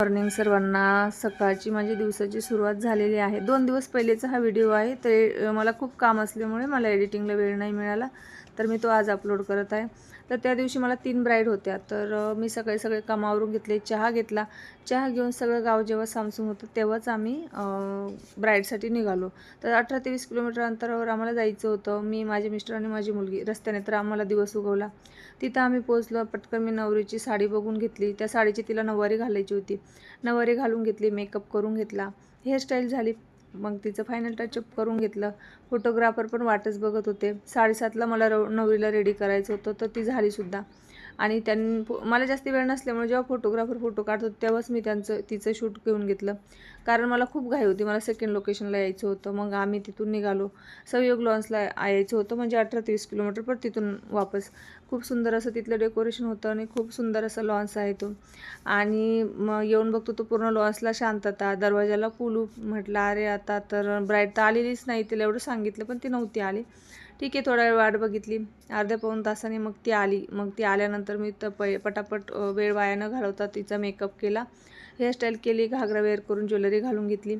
Morning सर्वांना. सकाळची माझी दिवसाची सुरुवात झालेली आहे. 2 दिवस पहिलेचा हा व्हिडिओ आहे. ते मला खूप काम असल्यामुळे मला एडिटिंगला वेळ नाही मिळाला, तर मी तो आज अपलोड करत आहे. तर त्या दिवशी मला 3 ब्राईड होत्या, तर मी सगळे कामावरून घेतले, चहा घेतला. चहा घेऊन सगळं गाव जेव्हा सामसूम होतं तेव्हाच आम्ही ब्राईडसाठी निघालो. तर 18 ते 20 किलोमीटर अंतरावर आम्हाला जायचं होतं. मी, माझे मिस्टर आणि माझी मुलगी. रस्त्याने तर आम्हाला दिवस उगवला. तिथं आम्ही पोहोचलो. पटकन मी नवरीची साडी बघून घेतली. त्या साडीची तिला नऊवारी घालायची होती. नऊवारी घालून घेतली, मेकअप करून घेतला, हेअरस्टाईल झाली. मग तिचं फायनल टचअप करून घेतलं. फोटोग्राफर पण वाटच बघत होते. 7:30ला मला नवरीला रेडी करायचं होतं, तर ती झालीसुद्धा. आणि मला जास्त वेळ नसल्यामुळे जेव्हा फोटोग्राफर फोटो काढतो तेव्हाच मी तिचं शूट घेऊन घेतलं, कारण मला खूप घाई होती. मला सेकंड लोकेशनला यायचं होतं. मग आम्ही तिथून निघालो. सहयोग लॉन्सला यायचं होतं, म्हणजे 18 ते 20 किलोमीटर, पण तिथून वापस. खूप सुंदर असं तिथलं डेकोरेशन होतं आणि खूप सुंदर असं लॉन्स आहे तो. आणि मग येऊन बघतो तो पूर्ण लॉन्सला शांतता, दरवाजाला कुलूप. म्हटलं अरे आता तर ब्राईड तर आलेलीच नाही. तिला एवढं सांगितलं पण ती नव्हती आली. ठीक आहे, थोडा वेळ वाट बघितली. अर्ध्या पाऊण तासाने मग ती आली. मग ती आल्यानंतर मी तर पटापट वेळ वाया न घालवता तिचा मेकअप केला, हेअरस्टाईल केली, घागरा वेअर करून ज्वेलरी घालून घेतली.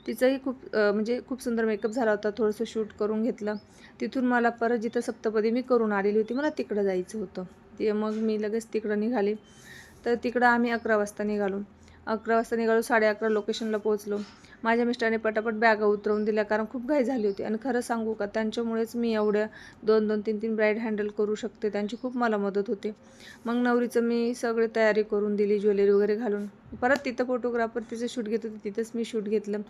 तिचंही म्हणजे खूप सुंदर मेकअप झाला होता. थोडंसं शूट करून घेतलं. तिथून मला परत जिथं सप्तपदी मी करून आलेली होती, मला तिकडं जायचं होतं. ते मग मी लगेच तिकडं निघाले. तर तिकडं आम्ही 11 वाजता निघालो. 11:30 लोकेशनला पोहोचलो. माझ्या मिस्टरांनी पटापट बॅगा उतरवून दिल्या, कारण खूप घाई झाली होती. आणि खरं सांगू का, त्यांच्यामुळेच मी एवढ्या 2-2, 3-3 ब्राईड हँडल करू शकते. त्यांची खूप मला मदत होते. मग नवरीचं मी सगळी तयारी करून दिली, ज्वेलरी वगैरे घालून. परत तिथं फोटोग्राफर तिचं शूट घेत होते, तिथंच मी शूट घेतलं.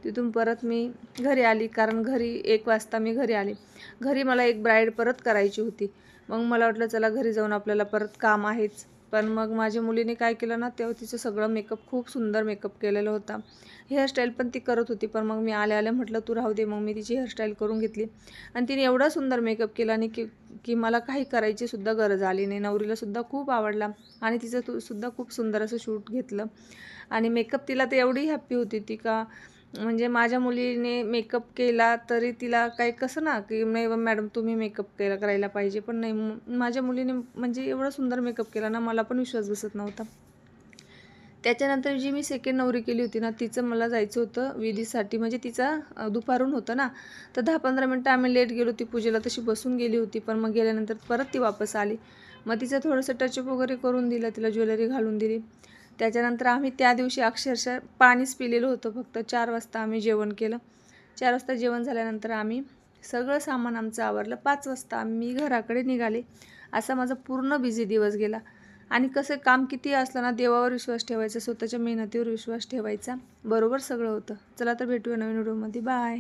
तिथून परत मी घरी आली, कारण घरी 1 वाजता मी घरी आले. घरी मला एक ब्राईड परत करायची होती. मग मला वाटलं चला घरी जाऊन आपल्याला परत काम आहेच. पण मग माझ्या मुलीने काय केलं ना, तेव्हा तिचं सगळं मेकअप, खूप सुंदर मेकअप केलेला होता. हेअरस्टाईल पण ती करत होती, पण मग मी आल्या म्हटलं तू राहू दे. मग मी तिची हेअरस्टाईल करून घेतली. आणि तिने एवढा सुंदर मेकअप केला आणि की मला काही करायची सुद्धा गरज आली नाही. नवरीलासुद्धा खूप आवडला आणि तिचं सुद्धा खूप सुंदर असं शूट घेतलं. आणि मेकअप तिला तर एवढी हॅप्पी होती ती, का म्हणजे माझ्या मुलीने मेकअप केला तरी तिला काही कसं ना, की नाही मॅडम तुम्ही मेकअप करायला पाहिजे. पण नाही, माझ्या मुलीने म्हणजे एवढा सुंदर मेकअप केला ना, मला पण विश्वास बसत नव्हता. त्याच्यानंतर जी मी सेकंड नवरी केली होती ना, तिचं मला जायचं होतं विधीसाठी. म्हणजे तिचा दुपारून होतं ना, तर 10-15 मिनटं आम्ही लेट गेलो. ती पूजेला तशी बसून गेली होती, पण मग गेल्यानंतर परत ती वापस आली. मग तिचं थोडंसं टचअप वगैरे करून दिलं, तिला ज्वेलरी घालून दिली. त्याच्यानंतर आम्ही त्या दिवशी अक्षरशः पाणीच पिलेलं होतं फक्त. 4 वाजता आम्ही जेवण केलं. 4 वाजता जेवण झाल्यानंतर आम्ही सगळं सामान आमचं आवरलं. 5 वाजता मी घराकडे निघाले. असा माझा पूर्ण बिझी दिवस गेला. आणि कसं काम किती असलं ना, देवावर विश्वास ठेवायचा, स्वतःच्या मेहनतीवर विश्वास ठेवायचा, बरोबर सगळं होतं. चला तर भेटूया नवीन व्हिडिओमध्ये. बाय.